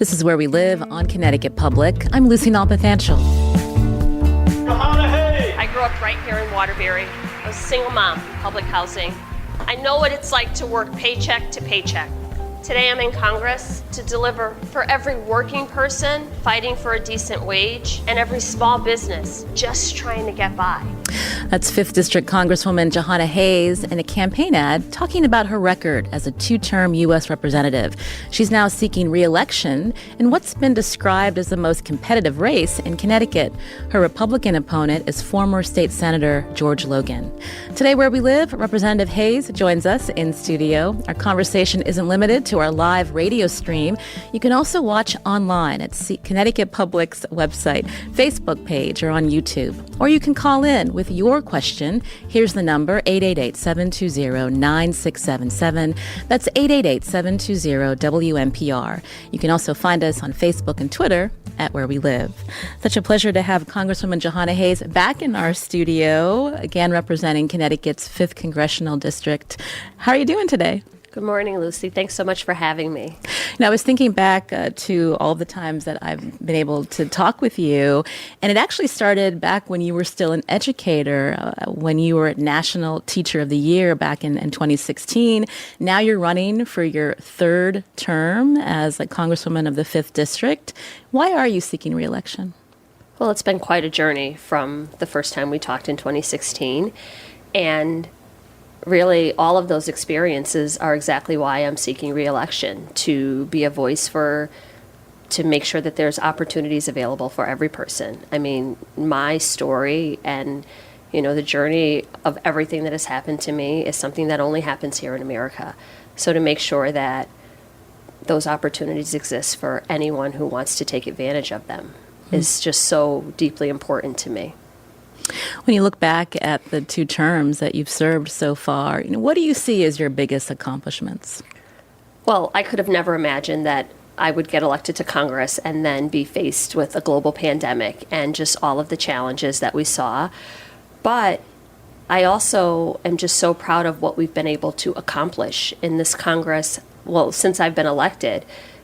This is Where We Live on Connecticut Public. I'm Lucy Nalpathanchel. Jahana Hayes! I grew up right here in Waterbury. I was a single mom, public housing. I know what it's like to work paycheck to paycheck. Today I'm in Congress to deliver for every working person fighting for a decent wage and every small business just trying to get by. That's 5th District Congresswoman Jahana Hayes in a campaign ad talking about her record as a two-term U.S. representative. She's now seeking re-election in what's been described as the most competitive race in Connecticut. Her Republican opponent is former State Senator George Logan. Today, Where We Live, Representative Hayes joins us in studio. Our conversation isn't limited to our live radio stream. You can also watch online at Connecticut Public's website, Facebook page, or on YouTube. Or you can call in with your question. Here's the number, 888-720-9677. That's 888-720-WNPR. You can also find us on Facebook and Twitter at Where We Live. Such a pleasure to have Congresswoman Jahana Hayes back in our studio, again representing Connecticut's 5th Congressional District. How are you doing today? Good morning, Lucy. Thanks so much for having me. Now, I was thinking back to all the times that I've been able to talk with you, and it actually started back when you were still an educator, when you were National Teacher of the Year back in 2016. Now you're running for your third term as a Congresswoman of the 5th District. Why are you seeking re-election? Well, it's been quite a journey from the first time we talked in 2016, and really, all of those experiences are exactly why I'm seeking re-election, to be a voice to make sure that there's opportunities available for every person. I mean, my story and, the journey of everything that has happened to me is something that only happens here in America. So to make sure that those opportunities exist for anyone who wants to take advantage of them is just so deeply important to me. When you look back at the 2 terms that you've served so far, what do you see as your biggest accomplishments? Well, I could have never imagined that I would get elected to Congress and then be faced with a global pandemic and just all of the challenges that we saw. But I also am just so proud of what we've been able to accomplish in this Congress. Well, since I've been elected,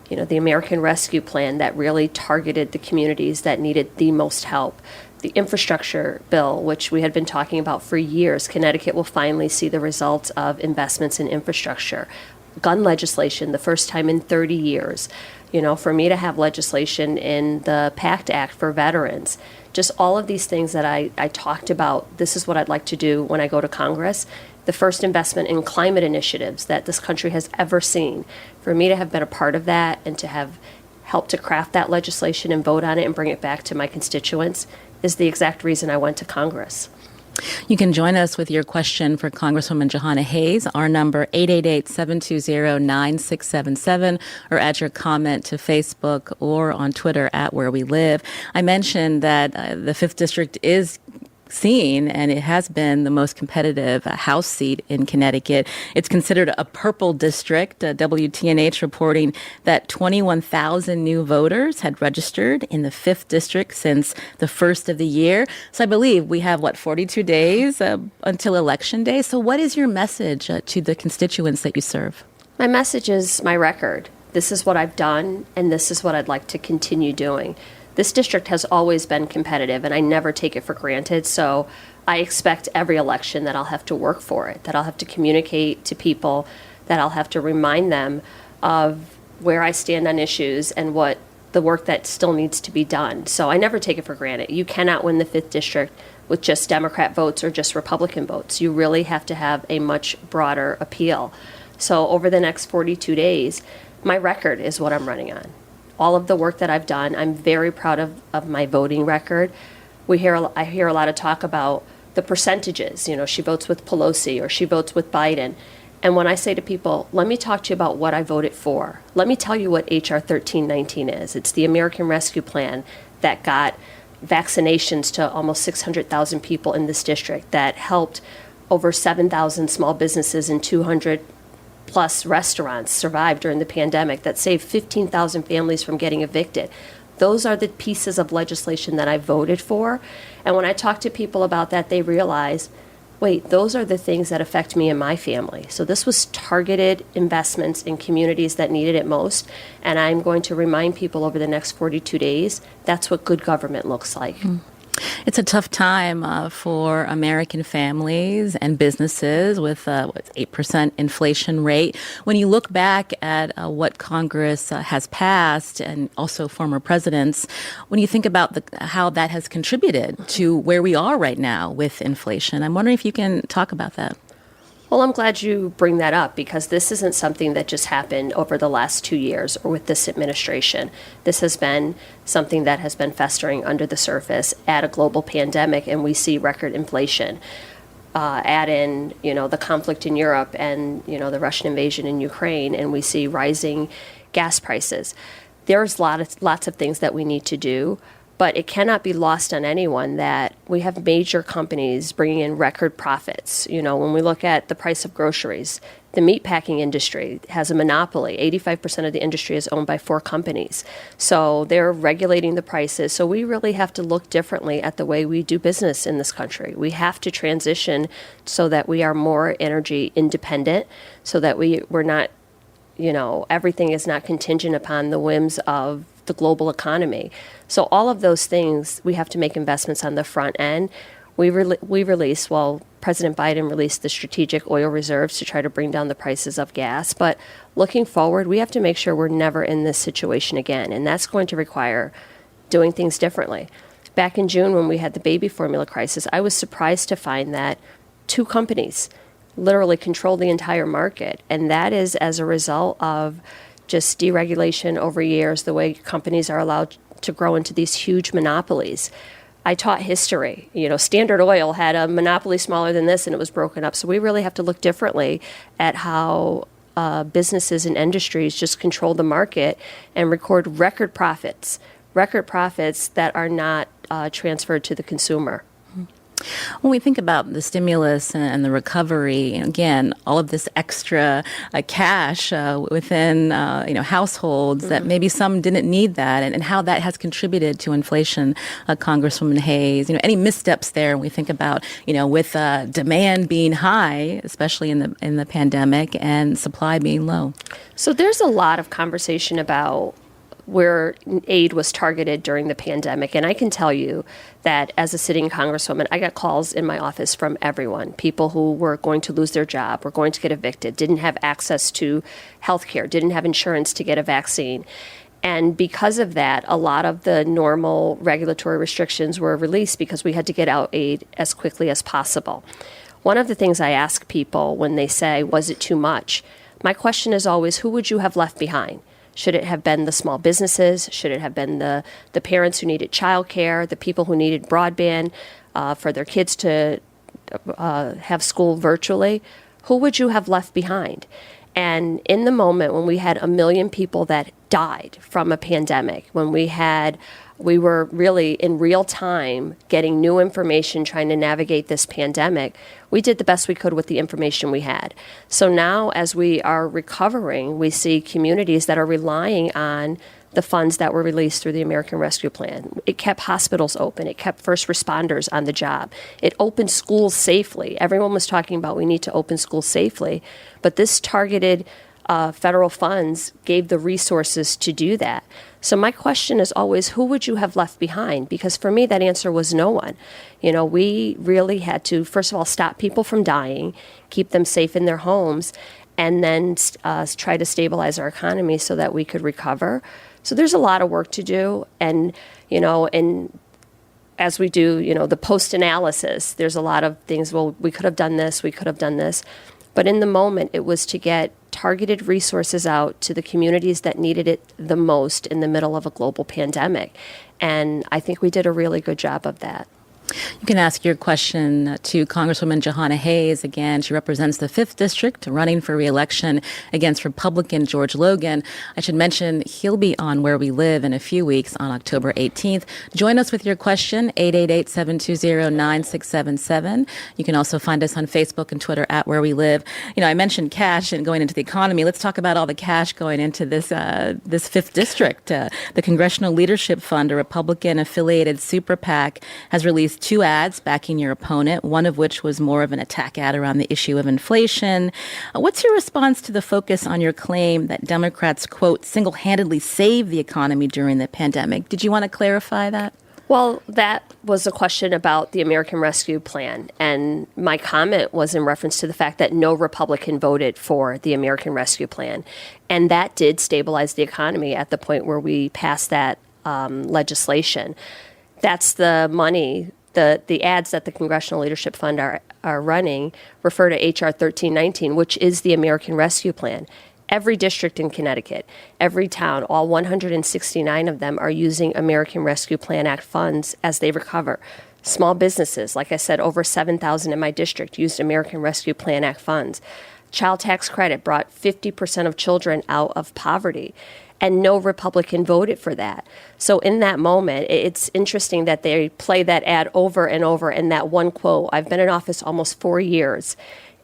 the American Rescue Plan that really targeted the communities that needed the most help. The infrastructure bill, which we had been talking about for years, Connecticut will finally see the results of investments in infrastructure. Gun legislation, the first time in 30 years. For me to have legislation in the PACT Act for veterans, just all of these things that I talked about, this is what I'd like to do when I go to Congress. The first investment in climate initiatives that this country has ever seen. For me to have been a part of that and to have helped to craft that legislation and vote on it and bring it back to my constituents is the exact reason I went to Congress. You can join us with your question for Congresswoman Jahana Hayes. Our number, 888-720-9677, or add your comment to Facebook or on Twitter at Where We Live. I mentioned that the 5th District is seen, and it has been the most competitive House seat in Connecticut. It's considered a purple district. WTNH reporting that 21,000 new voters had registered in the 5th District since the first of the year. So I believe we have, 42 days until Election Day. So what is your message to the constituents that you serve? My message is my record. This is what I've done, and this is what I'd like to continue doing. This district has always been competitive, and I never take it for granted. So I expect every election that I'll have to work for it, that I'll have to communicate to people, that I'll have to remind them of where I stand on issues and what the work that still needs to be done. So I never take it for granted. You cannot win the 5th District with just Democrat votes or just Republican votes. You really have to have a much broader appeal. So over the next 42 days, my record is what I'm running on. All of the work that I've done, I'm very proud of my voting record. I hear a lot of talk about the percentages. She votes with Pelosi or she votes with Biden. And when I say to people, let me talk to you about what I voted for. Let me tell you what H.R. 1319 is. It's the American Rescue Plan that got vaccinations to almost 600,000 people in this district, that helped over 7,000 small businesses and 200 plus restaurants survive during the pandemic, that saved 15,000 families from getting evicted. Those are the pieces of legislation that I voted for. And when I talk to people about that, they realize wait, those are the things that affect me and my family. So this was targeted investments in communities that needed it most. And I'm going to remind people over the next 42 days, that's what good government looks like. It's a tough time for American families and businesses with 8% inflation rate. When you look back at what Congress has passed and also former presidents, when you think about how that has contributed to where we are right now with inflation, I'm wondering if you can talk about that. Well, I'm glad you bring that up because this isn't something that just happened over the last 2 years or with this administration. This has been something that has been festering under the surface at a global pandemic, and we see record inflation. Add in, the conflict in Europe and, the Russian invasion in Ukraine, and we see rising gas prices. There's lots of things that we need to do. But it cannot be lost on anyone that we have major companies bringing in record profits. When we look at the price of groceries, the meatpacking industry has a monopoly. 85% of the industry is owned by 4 companies. So they're regulating the prices. So we really have to look differently at the way we do business in this country. We have to transition so that we are more energy independent, so that we're not, everything is not contingent upon the whims of the global economy. So all of those things, we have to make investments on the front end. President Biden released the strategic oil reserves to try to bring down the prices of gas. But looking forward, we have to make sure we're never in this situation again. And that's going to require doing things differently. Back in June, when we had the baby formula crisis, I was surprised to find that 2 companies literally control the entire market. And that is as a result of just deregulation over years, the way companies are allowed to grow into these huge monopolies. I taught history. Standard Oil had a monopoly smaller than this, and it was broken up. So we really have to look differently at how businesses and industries just control the market and record record profits that are not transferred to the consumer. When we think about the stimulus and the recovery, again, all of this extra cash within households that maybe some didn't need that, and how that has contributed to inflation, Congresswoman Hayes. Any missteps there when we think about with demand being high, especially in the pandemic, and supply being low. So there's a lot of conversation about where aid was targeted during the pandemic. And I can tell you that as a sitting congresswoman, I got calls in my office from everyone, people who were going to lose their job, were going to get evicted, didn't have access to health care, didn't have insurance to get a vaccine. And because of that, a lot of the normal regulatory restrictions were released because we had to get out aid as quickly as possible. One of the things I ask people when they say, was it too much? My question is always, who would you have left behind? Should it have been the small businesses? Should it have been the parents who needed childcare, the people who needed broadband for their kids to have school virtually? Who would you have left behind? And in the moment when we had 1 million people that died from a pandemic, when we were really in real time getting new information, trying to navigate this pandemic, we did the best we could with the information we had. So now as we are recovering, we see communities that are relying on the funds that were released through the American Rescue Plan. It kept hospitals open. It kept first responders on the job. It opened schools safely. Everyone was talking about we need to open schools safely, but this targeted federal funds gave the resources to do that. So my question is always, who would you have left behind? Because for me, that answer was no one. We really had to, first of all, stop people from dying, keep them safe in their homes, and then try to stabilize our economy so that we could recover. So there's a lot of work to do. And, as we do, the post-analysis, there's a lot of things, well, we could have done this, we could have done this. But in the moment, it was to get targeted resources out to the communities that needed it the most in the middle of a global pandemic. And I think we did a really good job of that. You can ask your question to Congresswoman Jahana Hayes. Again, she represents the 5th District, running for re-election against Republican George Logan. I should mention he'll be on Where We Live in a few weeks on October 18th. Join us with your question, 888-720-9677. You can also find us on Facebook and Twitter at Where We Live. I mentioned cash and going into the economy. Let's talk about all the cash going into this 5th District. The Congressional Leadership Fund, a Republican-affiliated super PAC, has released used two ads backing your opponent, one of which was more of an attack ad around the issue of inflation. What's your response to the focus on your claim that Democrats, quote, single-handedly saved the economy during the pandemic? Did you want to clarify that? Well, that was a question about the American Rescue Plan, and my comment was in reference to the fact that no Republican voted for the American Rescue Plan, and that did stabilize the economy at the point where we passed that legislation. That's the money, the ads that the Congressional Leadership Fund are running refer to H.R. 1319, which is the American Rescue Plan. Every district in Connecticut, every town, all 169 of them are using American Rescue Plan Act funds as they recover. Small businesses, like I said, over 7,000 in my district used American Rescue Plan Act funds. Child tax credit brought 50% of children out of poverty, and no Republican voted for that. So in that moment, it's interesting that they play that ad over and over in that one quote. I've been in office almost 4 years.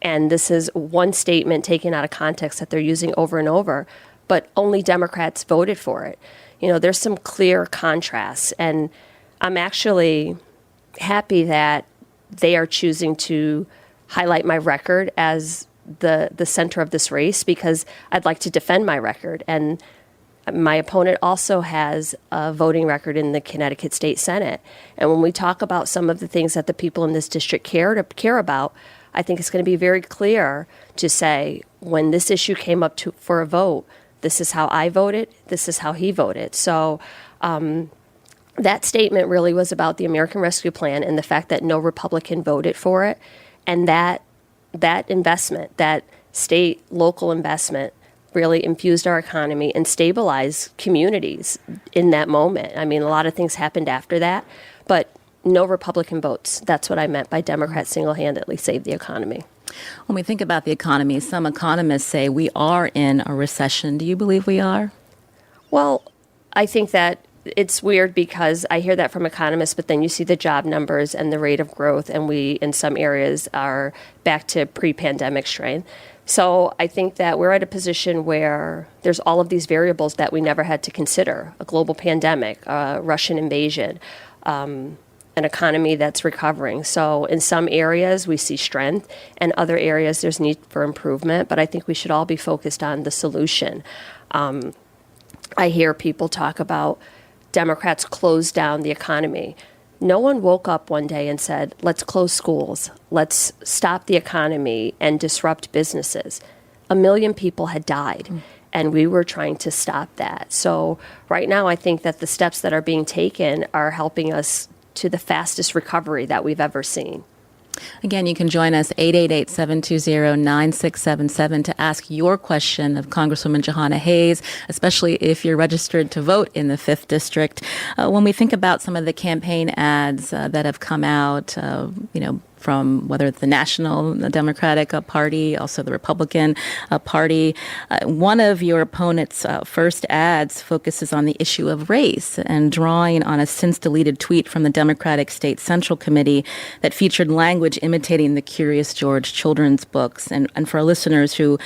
And this is one statement taken out of context that they're using over and over, but only Democrats voted for it. You know, there's some clear contrasts, and I'm actually happy that they are choosing to highlight my record as the center of this race, because I'd like to defend my record. And my opponent also has a voting record in the Connecticut State Senate. And when we talk about some of the things that the people in this district care about, I think it's going to be very clear to say, when this issue came up for a vote, this is how I voted, this is how he voted. So that statement really was about the American Rescue Plan and the fact that no Republican voted for it. And that investment, that state, local investment, really infused our economy and stabilized communities in that moment. I mean, a lot of things happened after that, but no Republican votes. That's what I meant by Democrats single-handedly saved the economy. When we think about the economy, some economists say we are in a recession. Do you believe we are? Well, I think that it's weird because I hear that from economists, but then you see the job numbers and the rate of growth, and we, in some areas, are back to pre-pandemic strength. So I think that we're at a position where there's all of these variables that we never had to consider: a global pandemic, a Russian invasion, an economy that's recovering. So in some areas we see strength, and other areas there's need for improvement, but I think we should all be focused on the solution. I hear people talk about Democrats close down the economy. No one woke up one day and said, let's close schools, let's stop the economy and disrupt businesses. 1 million people had died, and we were trying to stop that. So right now I think that the steps that are being taken are helping us to the fastest recovery that we've ever seen. Again, you can join us 888-720-9677 to ask your question of Congresswoman Jahana Hayes, especially if you're registered to vote in the 5th District. When we think about some of the campaign ads that have come out, from whether it's the National Democratic Party, also the Republican Party. One of your opponent's first ads focuses on the issue of race and drawing on a since-deleted tweet from the Democratic State Central Committee that featured language imitating the Curious George children's books. And for our listeners who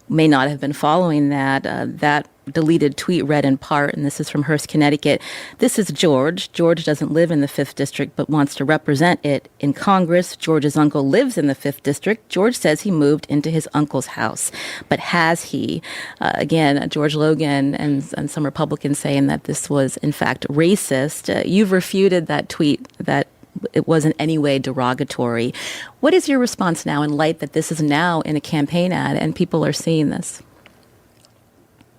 may not have been following that, that deleted tweet read in part, and this is from Hearst, Connecticut. This is George. George doesn't live in the 5th District, but wants to represent it in Congress. George's uncle lives in the 5th District. George says he moved into his uncle's house, but has he? Again, George Logan and some Republicans saying that this was, in fact, racist. You've refuted that tweet, that it wasn't any way derogatory. What is your response now in light that this is now in a campaign ad and people are seeing this?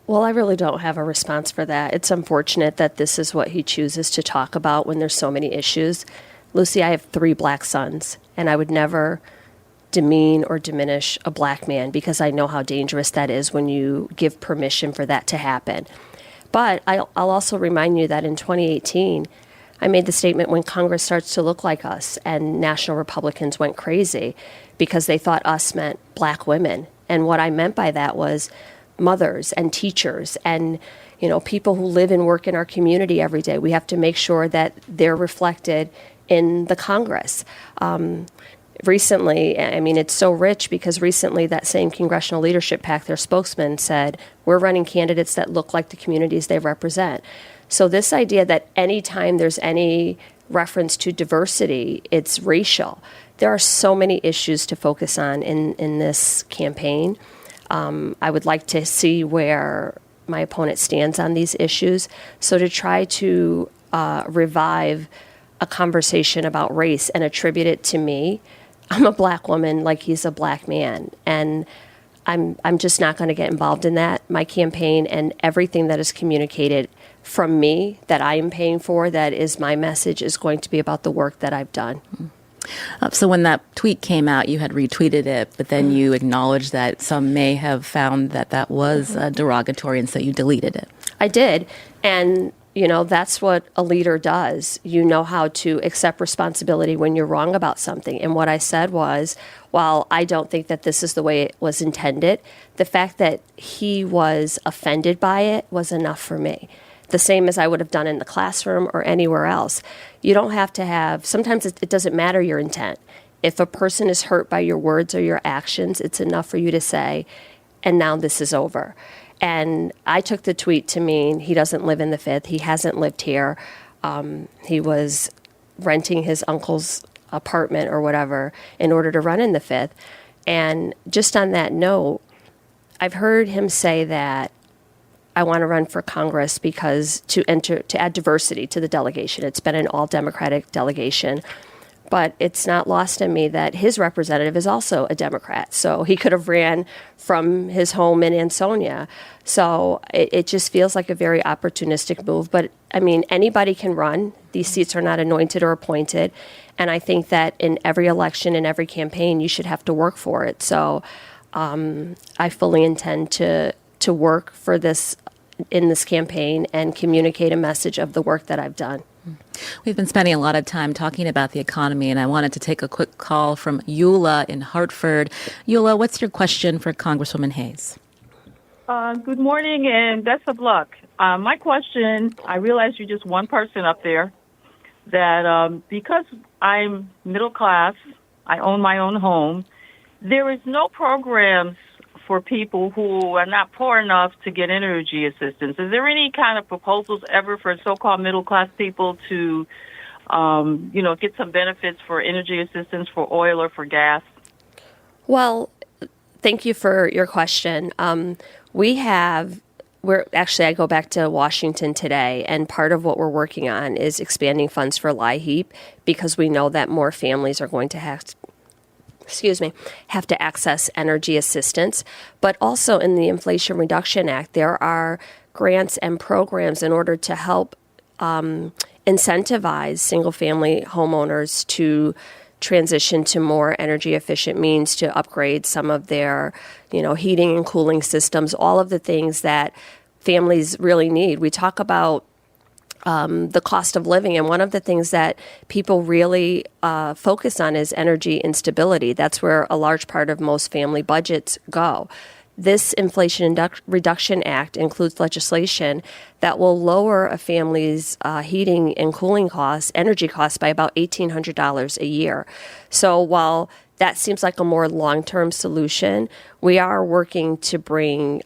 Well, I really don't have a response for that. It's unfortunate that this is what he chooses to talk about when there's so many issues. Lucy, I have 3 black sons, and I would never demean or diminish a black man because I know how dangerous that is when you give permission for that to happen. But I'll also remind you that in 2018, I made the statement, when Congress starts to look like us, and national Republicans went crazy because they thought us meant black women. And what I meant by that was mothers and teachers and, people who live and work in our community every day. We have to make sure that they're reflected in the Congress. Recently, it's so rich because recently that same Congressional Leadership PAC, their spokesman said, we're running candidates that look like the communities they represent. So this idea that anytime there's any reference to diversity, it's racial. There are so many issues to focus on in this campaign. I would like to see where my opponent stands on these issues. So to try to revive a conversation about race and attribute it to me, I'm a black woman like he's a black man. And I'm just not going to get involved in that. My campaign and everything that is communicated from me that I am paying for, that is my message, is going to be about the work that I've done. So when that tweet came out, you had retweeted it, but then you acknowledged that some may have found that that was derogatory, and so you deleted it. I did. And, that's what a leader does. You know how to accept responsibility when you're wrong about something. And what I said was, while I don't think that this is the way it was intended, the fact that he was offended by it was enough for me. The same as I would have done in the classroom or anywhere else. You don't have to have, sometimes it doesn't matter your intent. If a person is hurt by your words or your actions, it's enough for you to say, and now this is over. And I took the tweet to mean he doesn't live in the Fifth. He hasn't lived here. He was renting his uncle's apartment or whatever in order to run in the Fifth. And just on that note, I've heard him say that I want to run for Congress because to add diversity to the delegation. It's been an all Democratic delegation. But it's not lost on me that his representative is also a Democrat. So he could have ran from his home in Ansonia. So it just feels like a very opportunistic move. But, I mean, anybody can run. These seats are not anointed or appointed. And I think that in every election, in every campaign, you should have to work for it. So I fully intend to work for this in this campaign and communicate a message of the work that I've done. We've been spending a lot of time talking about the economy, and I wanted to take a quick call from Eula in Hartford. Eula, what's your question for Congresswoman Hayes? Good morning and best of luck. My question, I realize you're just one person up there, that because I'm middle class, I own my own home, there is no programs for people who are not poor enough to get energy assistance. Is there any kind of proposals ever for so-called middle-class people to, get some benefits for energy assistance for oil or for gas? Well, thank you for your question. I go back to Washington today, and part of what we're working on is expanding funds for LIHEAP because we know that more families are going to have to access energy assistance. But also in the Inflation Reduction Act, there are grants and programs in order to help incentivize single-family homeowners to transition to more energy efficient means, to upgrade some of their, heating and cooling systems, all of the things that families really need. We talk about the cost of living. And one of the things that people really focus on is energy instability. That's where a large part of most family budgets go. This Inflation Reduction Act includes legislation that will lower a family's heating and cooling costs, energy costs, by about $1,800 a year. So while that seems like a more long-term solution, we are working to bring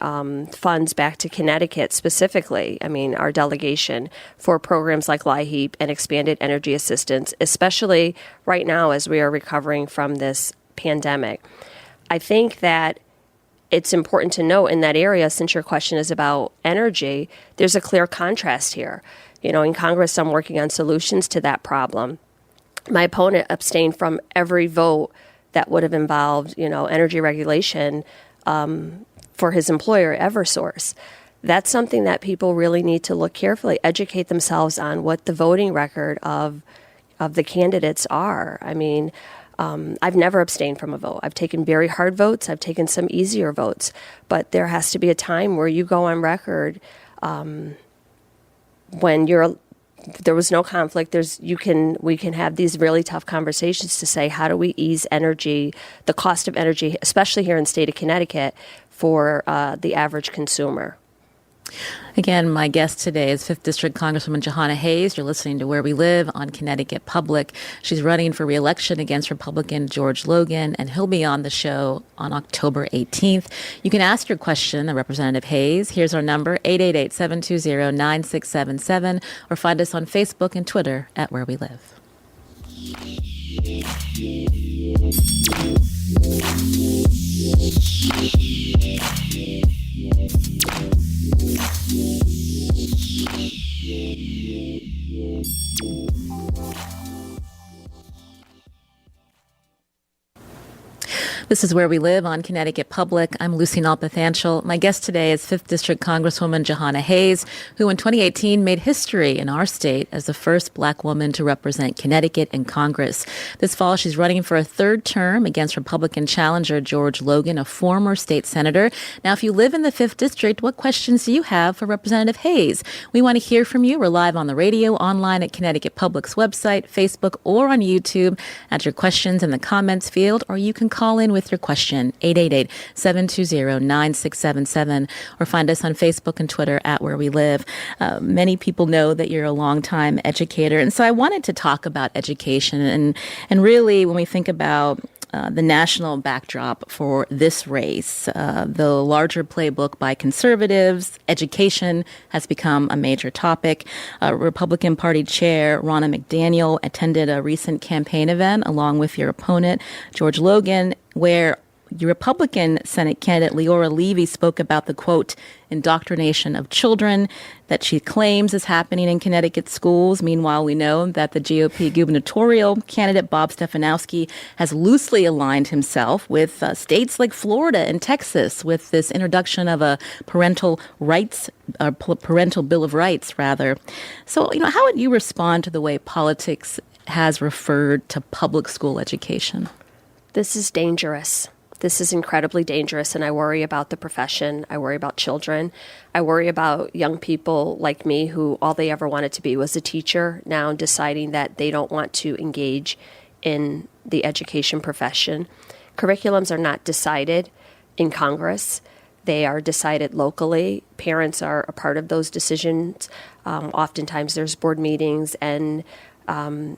funds back to Connecticut specifically, our delegation, for programs like LIHEAP and expanded energy assistance, especially right now as we are recovering from this pandemic. I think that it's important to note in that area, since your question is about energy, there's a clear contrast here. In Congress, I'm working on solutions to that problem. My opponent abstained from every vote that would have involved, energy regulation for his employer, Eversource. That's something that people really need to look carefully, educate themselves on what the voting record of the candidates are. I've never abstained from a vote. I've taken very hard votes. I've taken some easier votes. But there has to be a time where you go on record when there was no conflict. We can have these really tough conversations to say, how do we ease the cost of energy, especially here in the state of Connecticut, for the average consumer. Again, my guest today is 5th District Congresswoman Jahana Hayes. You're listening to Where We Live on Connecticut Public. She's running for re-election against Republican George Logan, and he'll be on the show on October 18th. You can ask your question to Representative Hayes. Here's our number, 888-720-9677, or find us on Facebook and Twitter at Where We Live. This is Where We Live on Connecticut Public. I'm Lucy Nalpathanchel. My guest today is 5th District Congresswoman Jahana Hayes, who in 2018 made history in our state as the first black woman to represent Connecticut in Congress. This fall, she's running for a third term against Republican challenger George Logan, a former state senator. Now, if you live in the 5th District, what questions do you have for Representative Hayes? We want to hear from you. We're live on the radio, online at Connecticut Public's website, Facebook, or on YouTube. Add your questions in the comments field, or you can call in with your question, 888-720-9677, or find us on Facebook and Twitter at Where We Live. Many people know that you're a longtime educator, and so I wanted to talk about education. And really, when we think about the national backdrop for this race, the larger playbook by conservatives, education has become a major topic. Republican Party Chair Ronna McDaniel attended a recent campaign event along with your opponent, George Logan, where your Republican Senate candidate Leora Levy spoke about the, quote, indoctrination of children that she claims is happening in Connecticut schools. Meanwhile, we know that the GOP gubernatorial candidate Bob Stefanowski has loosely aligned himself with states like Florida and Texas with this introduction of a parental bill of rights, rather. So, how would you respond to the way politics has referred to public school education? This is dangerous. This is incredibly dangerous, and I worry about the profession. I worry about children. I worry about young people like me who all they ever wanted to be was a teacher, now deciding that they don't want to engage in the education profession. Curriculums are not decided in Congress. They are decided locally. Parents are a part of those decisions. Oftentimes there's board meetings and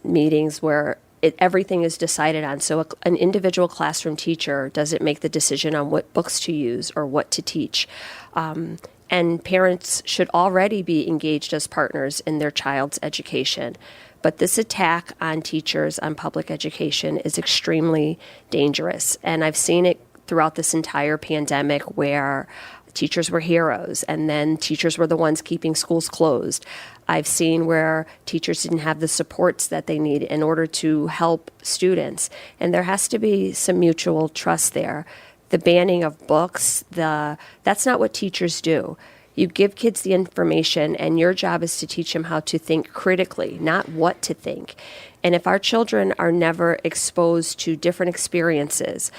meetings where everything is decided on. So an individual classroom teacher doesn't make the decision on what books to use or what to teach. And parents should already be engaged as partners in their child's education. But this attack on teachers, on public education, is extremely dangerous. And I've seen it throughout this entire pandemic where teachers were heroes, and then teachers were the ones keeping schools closed. I've seen where teachers didn't have the supports that they need in order to help students. And there has to be some mutual trust there. The banning of books, that's not what teachers do. You give kids the information, and your job is to teach them how to think critically, not what to think. And if our children are never exposed to different experiences,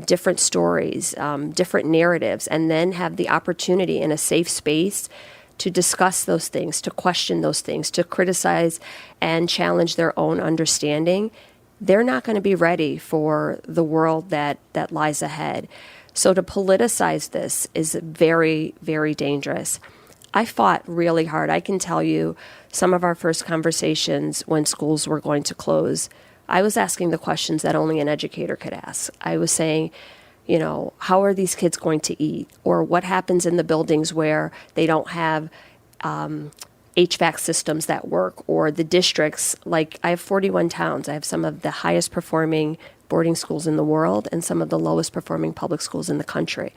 different stories, different narratives, and then have the opportunity in a safe space to discuss those things, to question those things, to criticize and challenge their own understanding, they're not going to be ready for the world that lies ahead. So to politicize this is very, very dangerous. I fought really hard. I can tell you some of our first conversations when schools were going to close, I was asking the questions that only an educator could ask. I was saying, how are these kids going to eat? Or what happens in the buildings where they don't have HVAC systems that work? Or the districts, like I have 41 towns. I have some of the highest performing boarding schools in the world and some of the lowest performing public schools in the country.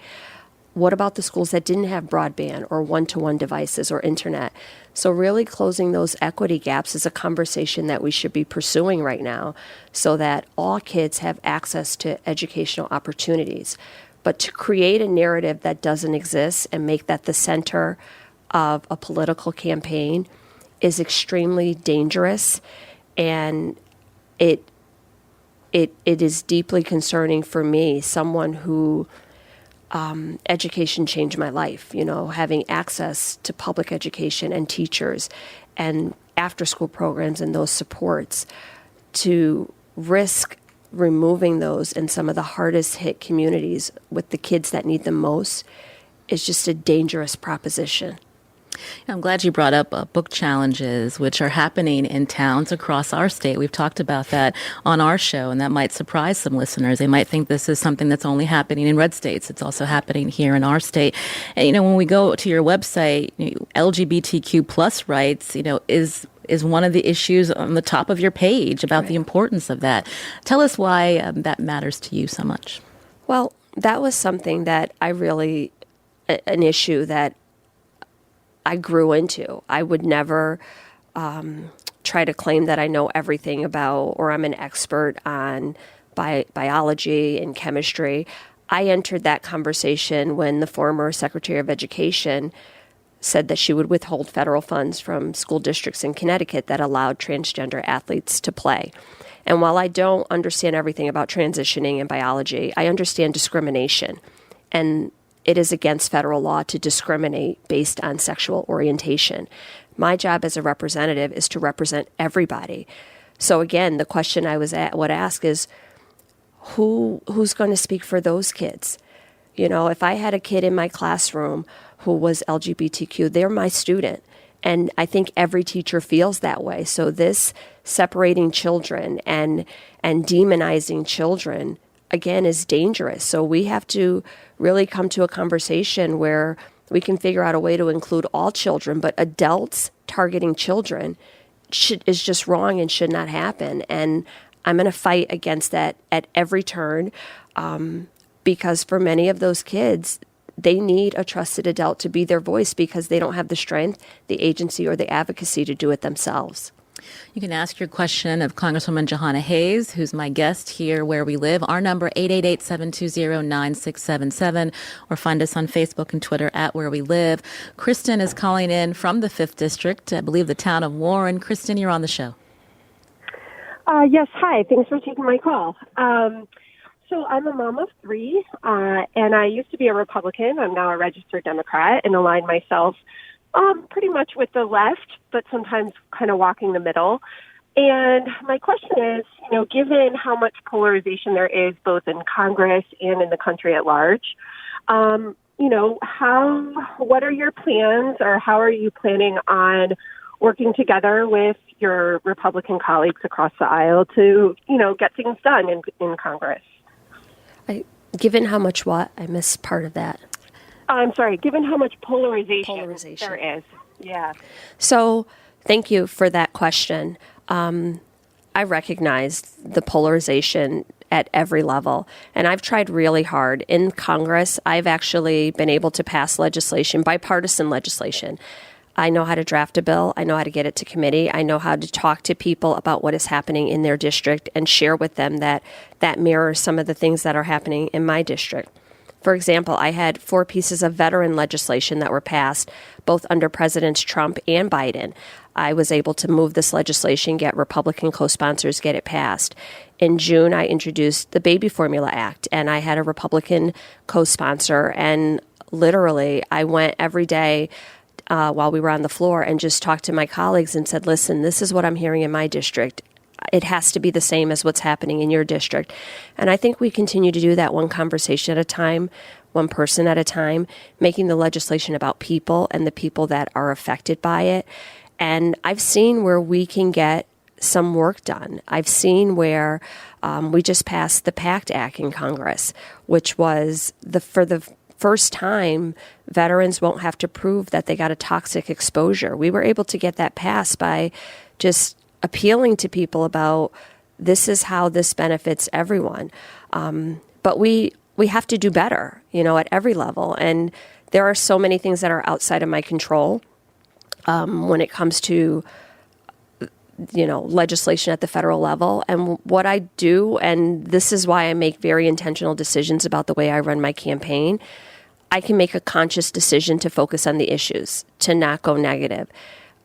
What about the schools that didn't have broadband or one-to-one devices or internet? So really closing those equity gaps is a conversation that we should be pursuing right now so that all kids have access to educational opportunities. But to create a narrative that doesn't exist and make that the center of a political campaign is extremely dangerous, and it is deeply concerning for me, someone who education changed my life, having access to public education and teachers and after-school programs and those supports, to risk removing those in some of the hardest hit communities with the kids that need them most is just a dangerous proposition. I'm glad you brought up book challenges, which are happening in towns across our state. We've talked about that on our show, and that might surprise some listeners. They might think this is something that's only happening in red states. It's also happening here in our state. And, when we go to your website, LGBTQ plus rights, is one of the issues on the top of your page about the importance of that. Tell us why that matters to you so much. Well, that was something that an issue that I grew into. I would never try to claim that I know everything about, or I'm an expert on biology and chemistry. I entered that conversation when the former Secretary of Education said that she would withhold federal funds from school districts in Connecticut that allowed transgender athletes to play. And while I don't understand everything about transitioning and biology, I understand discrimination. And it is against federal law to discriminate based on sexual orientation. My job as a representative is to represent everybody. So again, the question I would ask is, who's going to speak for those kids? If I had a kid in my classroom who was LGBTQ, they're my student. And I think every teacher feels that way. So this separating children and demonizing children, again, is dangerous. So we have to really come to a conversation where we can figure out a way to include all children, but adults targeting children is just wrong and should not happen. And I'm going to fight against that at every turn because for many of those kids, they need a trusted adult to be their voice because they don't have the strength, the agency, or the advocacy to do it themselves. You can ask your question of Congresswoman Jahana Hayes, who's my guest here where we live. Our number, 888-720-9677, or find us on Facebook and Twitter at Where We Live. Kristen is calling in from the 5th District, I believe the town of Warren. Kristen, you're on the show. Yes, hi. Thanks for taking my call. So I'm a mom of three, and I used to be a Republican. I'm now a registered Democrat and align myself pretty much with the left, but sometimes kind of walking the middle. And my question is, given how much polarization there is both in Congress and in the country at large, what are your plans, or how are you planning on working together with your Republican colleagues across the aisle to, get things done in Congress? Given how much what? I missed part of that. I'm sorry, given how much polarization there is. Yeah. So thank you for that question. I recognize the polarization at every level, and I've tried really hard. In Congress, I've actually been able to pass legislation, bipartisan legislation. I know how to draft a bill. I know how to get it to committee. I know how to talk to people about what is happening in their district and share with them that mirrors some of the things that are happening in my district. For example, I had 4 pieces of veteran legislation that were passed both under Presidents Trump and Biden. I was able to move this legislation, get Republican co-sponsors, get it passed. In June, I introduced the Baby Formula Act, and I had a Republican co-sponsor, and literally I went every day while we were on the floor and just talked to my colleagues and said, listen, this is what I'm hearing in my district. It has to be the same as what's happening in your district. And I think we continue to do that one conversation at a time, one person at a time, making the legislation about people and the people that are affected by it. And I've seen where we can get some work done. I've seen where we just passed the PACT Act in Congress, which was for the first time, veterans won't have to prove that they got a toxic exposure. We were able to get that passed by just appealing to people about this is how this benefits everyone. But we have to do better, at every level. And there are so many things that are outside of my control when it comes to legislation at the federal level. And what I do, and this is why I make very intentional decisions about the way I run my campaign, I can make a conscious decision to focus on the issues, to not go negative.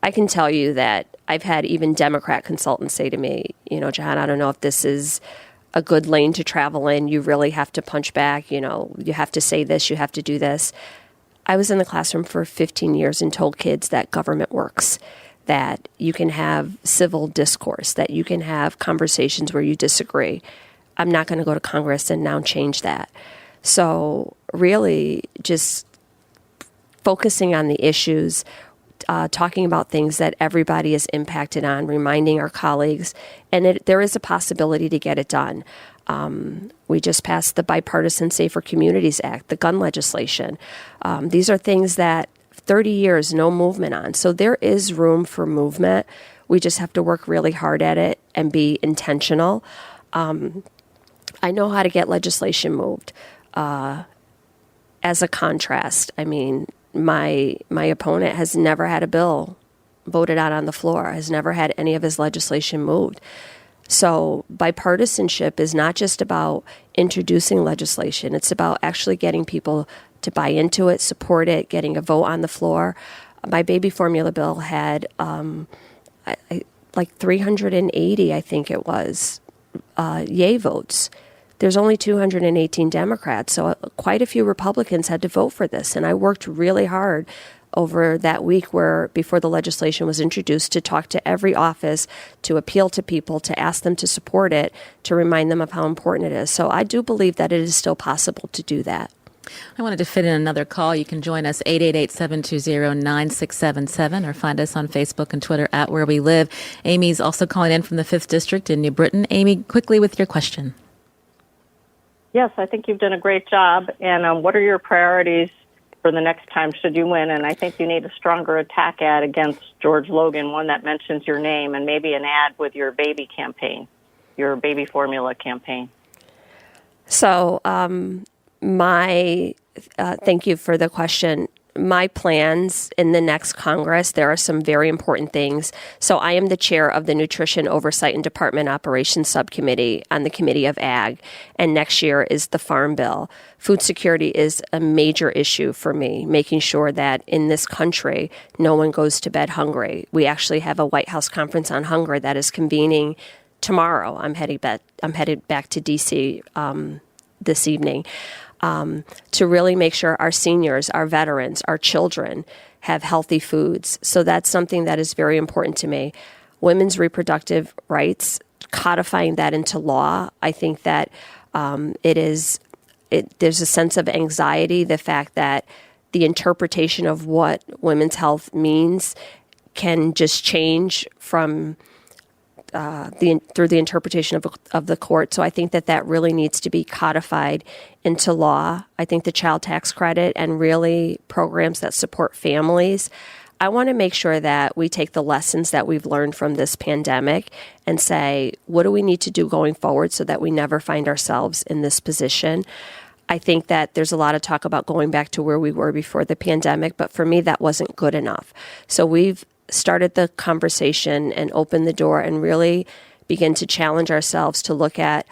I can tell you that I've had even Democrat consultants say to me, Jahana, I don't know if this is a good lane to travel in. You really have to punch back. You have to say this, you have to do this. I was in the classroom for 15 years and told kids that government works, that you can have civil discourse, that you can have conversations where you disagree. I'm not going to go to Congress and now change that. So really just focusing on the issues, talking about things that everybody is impacted on, reminding our colleagues, and there is a possibility to get it done. We just passed the Bipartisan Safer Communities Act, the gun legislation. These are things that 30 years, no movement on. So there is room for movement. We just have to work really hard at it and be intentional. I know how to get legislation moved. As a contrast, I mean, my opponent has never had a bill voted on the floor, has never had any of his legislation moved. So bipartisanship is not just about introducing legislation. It's about actually getting people to buy into it, support it, getting a vote on the floor. My baby formula bill had like 380, I think it was, yay votes. There's only 218 Democrats, so quite a few Republicans had to vote for this. And I worked really hard over that week before the legislation was introduced to talk to every office, to appeal to people, to ask them to support it, to remind them of how important it is. So I do believe that it is still possible to do that. I wanted to fit in another call. You can join us 888-720-9677 or find us on Facebook and Twitter at Where We Live. Amy's also calling in from the 5th District in New Britain. Amy, quickly with your question. Yes, I think you've done a great job. And what are your priorities for the next time should you win? And I think you need a stronger attack ad against George Logan, one that mentions your name, and maybe an ad with your baby campaign, your baby formula campaign. So, thank you for the question. My plans in the next Congress, there are some very important things. So I am the chair of the Nutrition Oversight and Department Operations Subcommittee on the Committee of Ag, and next year is the Farm Bill. Food security is a major issue for me, making sure that in this country, no one goes to bed hungry. We actually have a White House conference on hunger that is convening tomorrow. I'm headed back to D.C. This evening. To really make sure our seniors, our veterans, our children have healthy foods. So that's something that is very important to me. Women's reproductive rights, codifying that into law, I think that there's a sense of anxiety, the fact that the interpretation of what women's health means can just change from through the interpretation of the court. So I think that really needs to be codified into law. I think the child tax credit and really programs that support families. I want to make sure that we take the lessons that we've learned from this pandemic and say, what do we need to do going forward so that we never find ourselves in this position? I think that there's a lot of talk about going back to where we were before the pandemic, but for me, that wasn't good enough. So we've started the conversation and opened the door and really begin to challenge ourselves to look at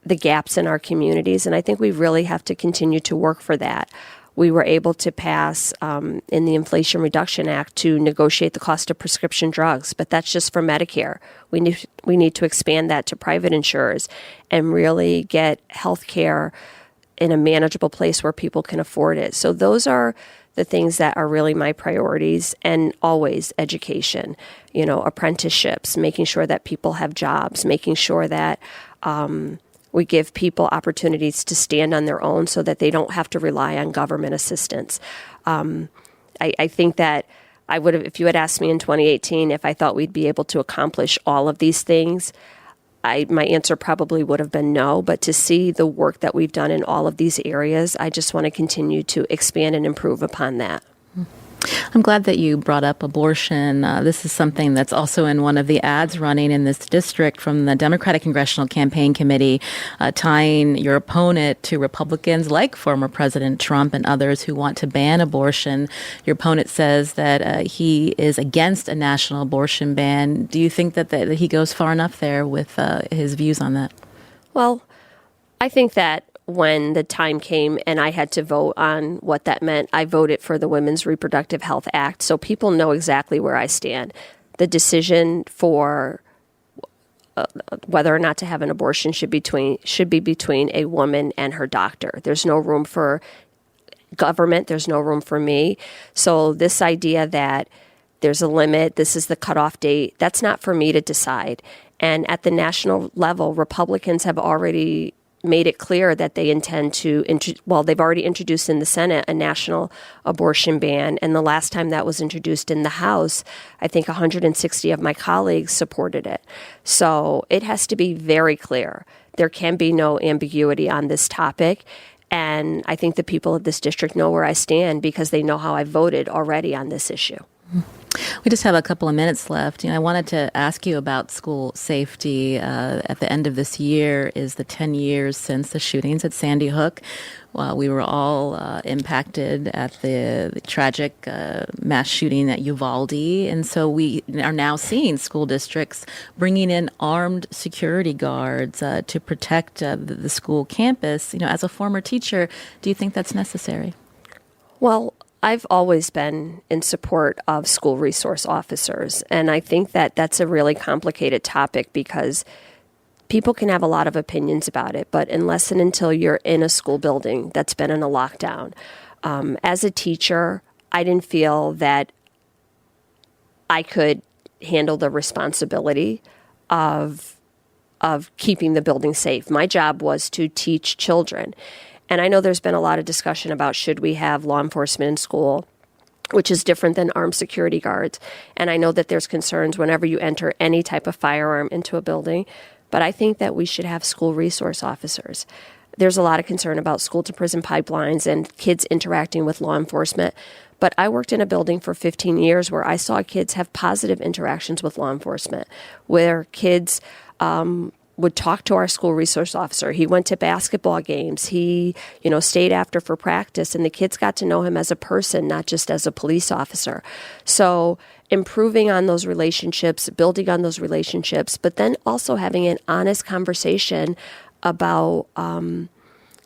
the gaps in our communities. And I think we really have to continue to work for that. We were able to pass in the Inflation Reduction Act to negotiate the cost of prescription drugs, but that's just for Medicare. We need to expand that to private insurers and really get health care in a manageable place where people can afford it. So those are the things that are really my priorities, and always education, apprenticeships, making sure that people have jobs, making sure that we give people opportunities to stand on their own so that they don't have to rely on government assistance. I think that I would have, if you had asked me in 2018 if I thought we'd be able to accomplish all of these things, my answer probably would have been no, but to see the work that we've done in all of these areas, I just want to continue to expand and improve upon that. I'm glad that you brought up abortion. This is something that's also in one of the ads running in this district from the Democratic Congressional Campaign Committee, tying your opponent to Republicans like former President Trump and others who want to ban abortion. Your opponent says that he is against a national abortion ban. Do you think that he goes far enough there with his views on that? Well, I think that when the time came and I had to vote on what that meant, I voted for the Women's Reproductive Health Act, so people know exactly where I stand. The decision for whether or not to have an abortion should be between a woman and her doctor. There's no room for government. There's no room for me. So this idea that there's a limit, this is the cutoff date, that's not for me to decide. And at the national level, Republicans have already made it clear that they intend to, they've already introduced in the Senate a national abortion ban. And the last time that was introduced in the House, I think 160 of my colleagues supported it. So it has to be very clear. There can be no ambiguity on this topic. And I think the people of this district know where I stand because they know how I voted already on this issue. We just have a couple of minutes left. I wanted to ask you about school safety. At the end of this year is the 10 years since the shootings at Sandy Hook. We were all impacted at the tragic mass shooting at Uvalde. And so we are now seeing school districts bringing in armed security guards to protect the school campus. As a former teacher, do you think that's necessary? Well, I've always been in support of school resource officers, and I think that that's a really complicated topic because people can have a lot of opinions about it, but unless and until you're in a school building that's been in a lockdown, as a teacher, I didn't feel that I could handle the responsibility of keeping the building safe. My job was to teach children. And I know there's been a lot of discussion about should we have law enforcement in school, which is different than armed security guards. And I know that there's concerns whenever you enter any type of firearm into a building. But I think that we should have school resource officers. There's a lot of concern about school-to-prison pipelines and kids interacting with law enforcement. But I worked in a building for 15 years where I saw kids have positive interactions with law enforcement, where kids would talk to our school resource officer. He went to basketball games. He, stayed after for practice, and the kids got to know him as a person, not just as a police officer. So improving on those relationships, building on those relationships, but then also having an honest conversation about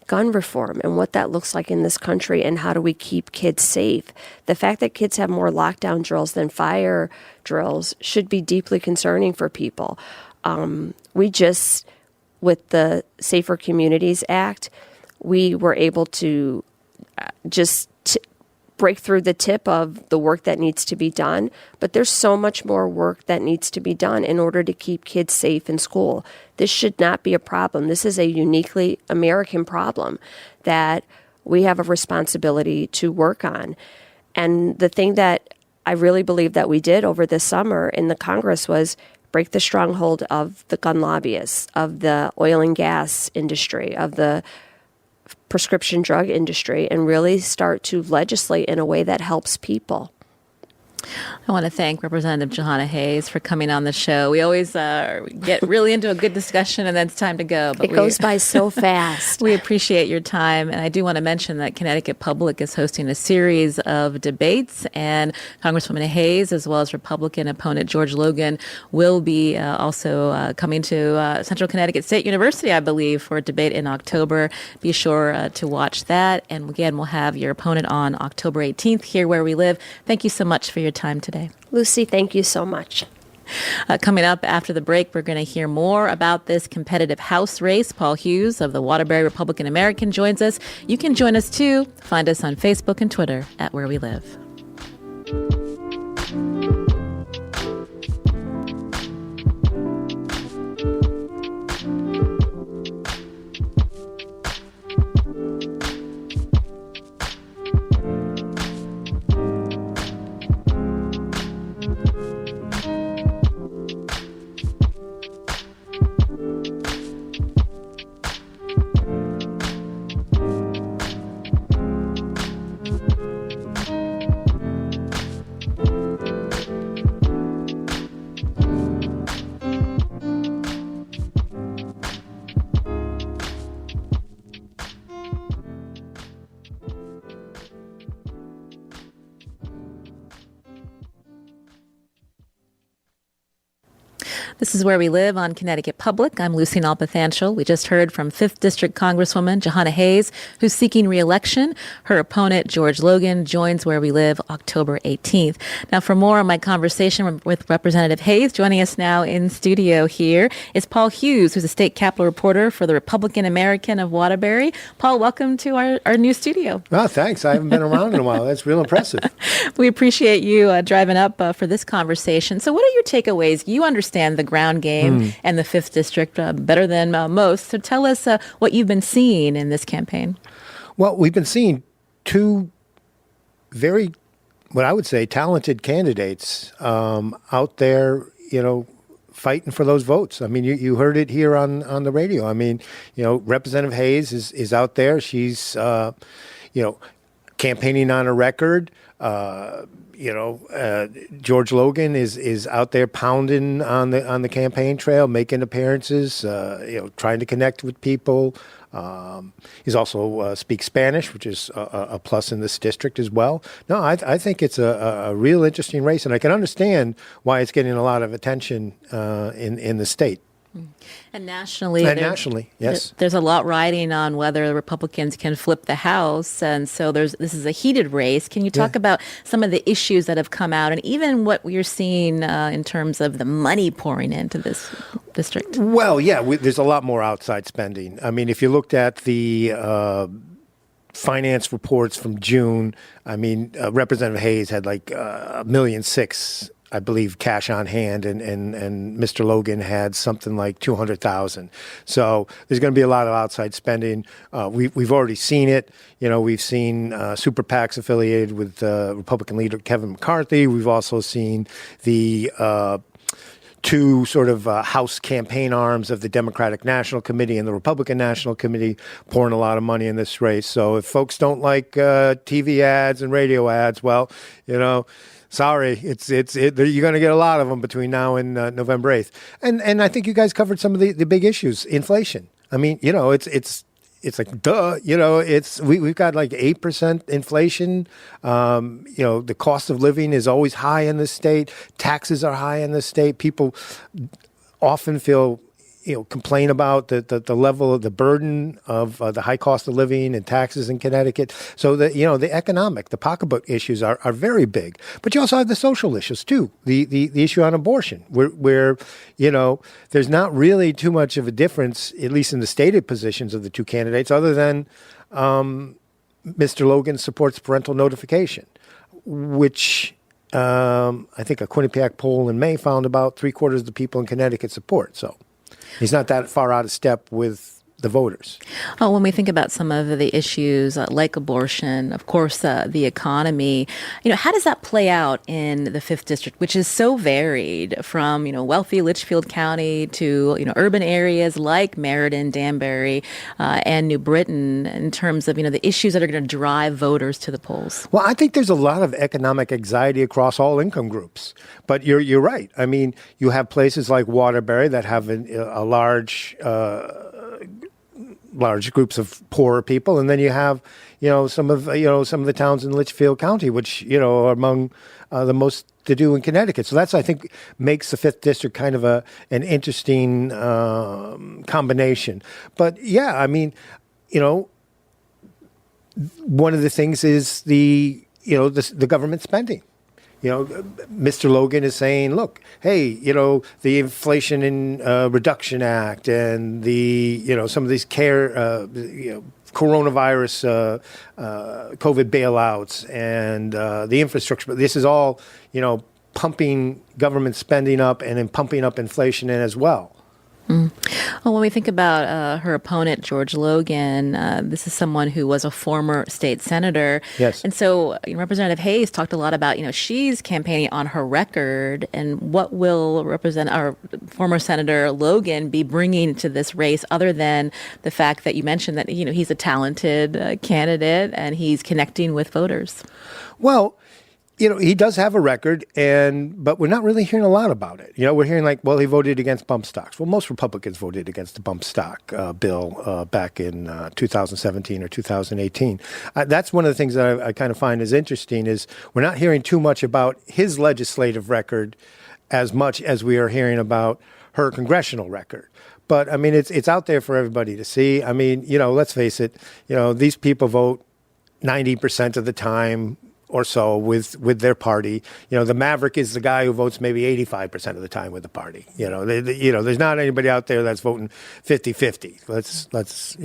gun reform and what that looks like in this country and how do we keep kids safe. The fact that kids have more lockdown drills than fire drills should be deeply concerning for people. We just, with the Safer Communities Act, we were able to break through the tip of the work that needs to be done. But there's so much more work that needs to be done in order to keep kids safe in school. This should not be a problem. This is a uniquely American problem that we have a responsibility to work on. And the thing that I really believe that we did over this summer in the Congress was break the stronghold of the gun lobbyists, of the oil and gas industry, of the prescription drug industry, and really start to legislate in a way that helps people. I want to thank Representative Jahana Hayes for coming on the show. We always get really into a good discussion and then it's time to go. But it goes by so fast. We appreciate your time. And I do want to mention that Connecticut Public is hosting a series of debates, and Congresswoman Hayes, as well as Republican opponent George Logan, will be also coming to Central Connecticut State University, I believe, for a debate in October. Be sure to watch that. And again, we'll have your opponent on October 18th here where we live. Thank you so much for your time today. Lucy, thank you so much. Coming up after the break, we're going to hear more about this competitive House race. Paul Hughes of the Waterbury Republican American joins us. You can join us too. Find us on Facebook and Twitter at Where We Live. This is Where We Live on Connecticut Public. I'm Lucy Nalpathanchel. We just heard from 5th District Congresswoman Jahana Hayes, who's seeking re-election. Her opponent, George Logan, joins Where We Live October 18th. Now, for more on my conversation with Representative Hayes, joining us now in studio here is Paul Hughes, who's a state capitol reporter for the Republican American of Waterbury. Paul, welcome to our new studio. Oh, thanks. I haven't been around in a while. That's real impressive. We appreciate you driving up for this conversation. So what are your takeaways? You understand the ground game and the 5th District better than most. So tell us what you've been seeing in this campaign. Well, we've been seeing two very, what I would say, talented candidates out there, fighting for those votes. I mean, you heard it here on the radio. I mean, Representative Hayes is out there. She's, campaigning on a record. George Logan is out there pounding on the campaign trail, making appearances, trying to connect with people. He's also speaks Spanish, which is a plus in this district as well. No, I think it's a real interesting race, and I can understand why it's getting a lot of attention in the state. And nationally, yes. There's a lot riding on whether the Republicans can flip the House, and so this is a heated race. Can you talk about some of the issues that have come out, and even what you're seeing in terms of the money pouring into this district? Well, there's a lot more outside spending. I mean, if you looked at the finance reports from June, I mean, Representative Hayes had like $1.6 million, I believe, cash on hand, and Mr. Logan had something like $200,000. So there's going to be a lot of outside spending. We've already seen it. We've seen super PACs affiliated with Republican leader Kevin McCarthy. We've also seen the two sort of House campaign arms of the Democratic National Committee and the Republican National Committee pouring a lot of money in this race. So if folks don't like TV ads and radio ads, well, sorry, you're going to get a lot of them between now and November 8th. And I think you guys covered some of the big issues. Inflation. I mean, it's like, duh, we've got like 8% inflation. The cost of living is always high in this state. Taxes are high in this state. People often feel, complain about the level of the burden of the high cost of living and taxes in Connecticut. So the economic, the pocketbook issues are very big. But you also have the social issues too. The issue on abortion, where there's not really too much of a difference, at least in the stated positions of the two candidates, other than Mr. Logan supports parental notification, which I think a Quinnipiac poll in May found about 3/4 of the people in Connecticut support. So he's not that far out of step with the voters. Oh, when we think about some of the issues like abortion, of course, the economy, how does that play out in the 5th District, which is so varied from, wealthy Litchfield County to, urban areas like Meriden, Danbury, and New Britain in terms of, the issues that are going to drive voters to the polls? Well, I think there's a lot of economic anxiety across all income groups. But you're right. I mean, you have places like Waterbury that have a large groups of poorer people, and then you have some of the towns in Litchfield County, which are among the most to do in Connecticut. So that's, I think, makes the 5th District kind of an interesting combination. But yeah, I mean, one of the things is the government spending. Mr. Logan is saying, look, hey, the Inflation Reduction Act and the, some of these coronavirus, COVID bailouts and the infrastructure. This is all, pumping government spending up and then pumping up inflation in as well. Well, when we think about her opponent, George Logan, this is someone who was a former state senator. Yes. And so Representative Hayes talked a lot about, she's campaigning on her record, and what will our former Senator Logan be bringing to this race other than the fact that you mentioned that, he's a talented candidate and he's connecting with voters? Well, he does have a record, but we're not really hearing a lot about it. We're hearing he voted against bump stocks. Well, most Republicans voted against the bump stock bill back in 2017 or 2018. That's one of the things that I kind of find is interesting is we're not hearing too much about his legislative record as much as we are hearing about her congressional record. But, I mean, it's out there for everybody to see. I mean, let's face it, these people vote 90% of the time or so with their party. The maverick is the guy who votes maybe 85% of the time with the party. There's not anybody out there that's voting 50-50. Let's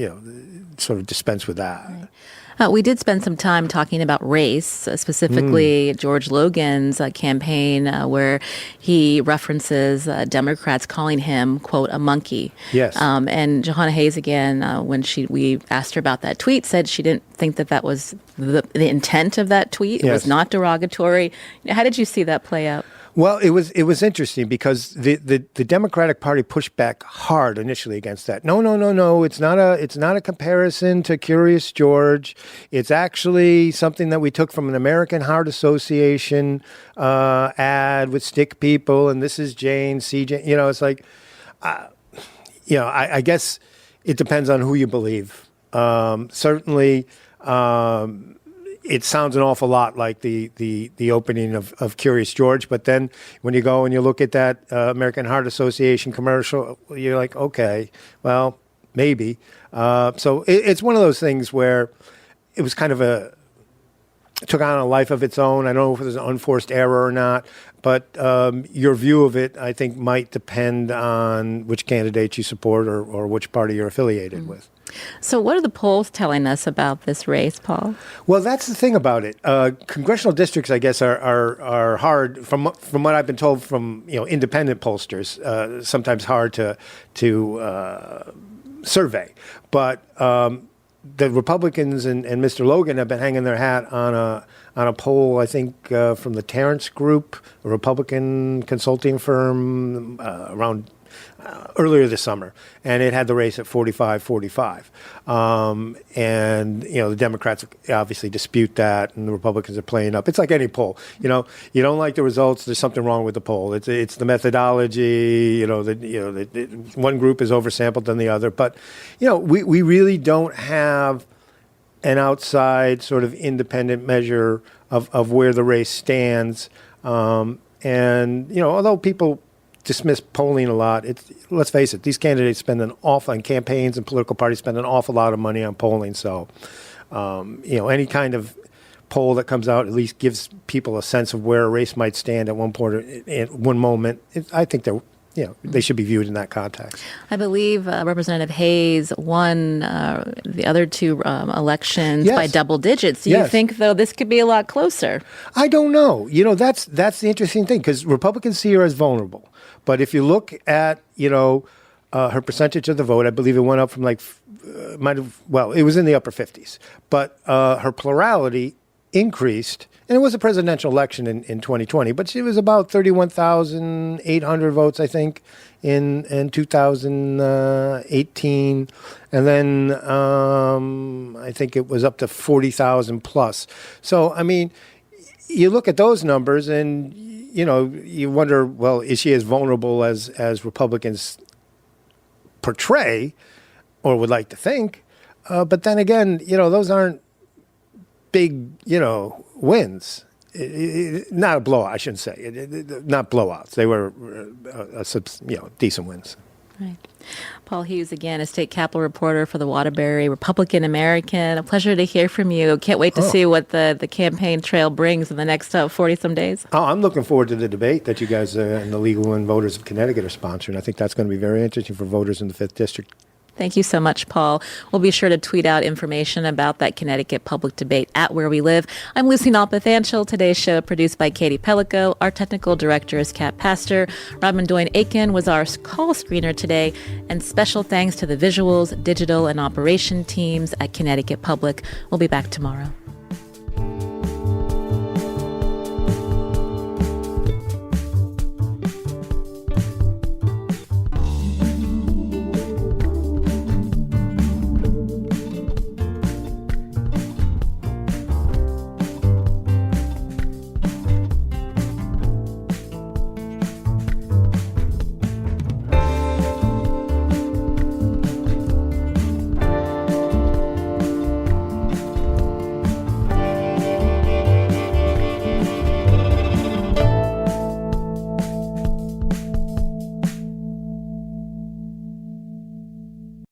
sort of dispense with that. Right. We did spend some time talking about race, specifically George Logan's campaign, where he references Democrats calling him, quote, a monkey. Yes. And Jahana Hayes, again, when we asked her about that tweet, said she didn't think that was the intent of that tweet. It was not derogatory. How did you see that play out? Well, it was interesting because the Democratic Party pushed back hard initially against that. No. It's not a comparison to Curious George. It's actually something that we took from an American Heart Association ad with stick people, and this is Jane, CJ. It's like, I guess it depends on who you believe. Certainly. It sounds an awful lot like the opening of Curious George, but then when you go and you look at that American Heart Association commercial, you're like, okay, well, maybe. So it's one of those things where it was kind of took on a life of its own. I don't know if it was an unforced error or not, but your view of it, I think, might depend on which candidate you support or which party you're affiliated with. So what are the polls telling us about this race, Paul? Well, that's the thing about it. Congressional districts, I guess, are hard from what I've been told from independent pollsters. Sometimes hard to survey, but the Republicans and Mr. Logan have been hanging their hat on a poll, I think, from the Terrence Group, a Republican consulting firm, around earlier this summer, and it had the race at 45-45. And, the Democrats obviously dispute that, and the Republicans are playing up. It's like any poll. You don't like the results, there's something wrong with the poll. It's the methodology, one group is oversampled than the other. But, we really don't have an outside sort of independent measure of where the race stands. And, although people dismiss polling a lot, let's face it, these candidates spend on campaigns, and political parties spend an awful lot of money on polling. So, any kind of poll that comes out at least gives people a sense of where a race might stand at one point or at one moment. I think they should be viewed in that context. I believe Representative Hayes won the other two elections by double digits. Do you think, though, this could be a lot closer? I don't know. That's the interesting thing, because Republicans see her as vulnerable. But if you look at, her percentage of the vote, I believe it went up from it was in the upper 50s. But her plurality increased, and it was a presidential election in 2020, but she was about 31,800 votes, I think, in 2018. And then I think it was up to 40,000 plus. So, I mean, you look at those numbers and, you wonder, well, is she as vulnerable as Republicans portray or would like to think? But then again, those aren't big, wins. Not a blowout, I shouldn't say. Not blowouts. They were, decent wins. Right. Paul Hughes, again, a state capitol reporter for the Waterbury Republican American. A pleasure to hear from you. Can't wait to see what the campaign trail brings in the next 40-some days. Oh, I'm looking forward to the debate that you guys and the Legal and Voters of Connecticut are sponsoring. I think that's going to be very interesting for voters in the 5th District. Thank you so much, Paul. We'll be sure to tweet out information about that Connecticut public debate at Where We Live. I'm Lucy Nalpathanchel. Today's show produced by Katie Pellico. Our technical director is Kat Pastor. Robin Doyne-Aiken was our call screener today. And special thanks to the visuals, digital, and operation teams at Connecticut Public. We'll be back tomorrow.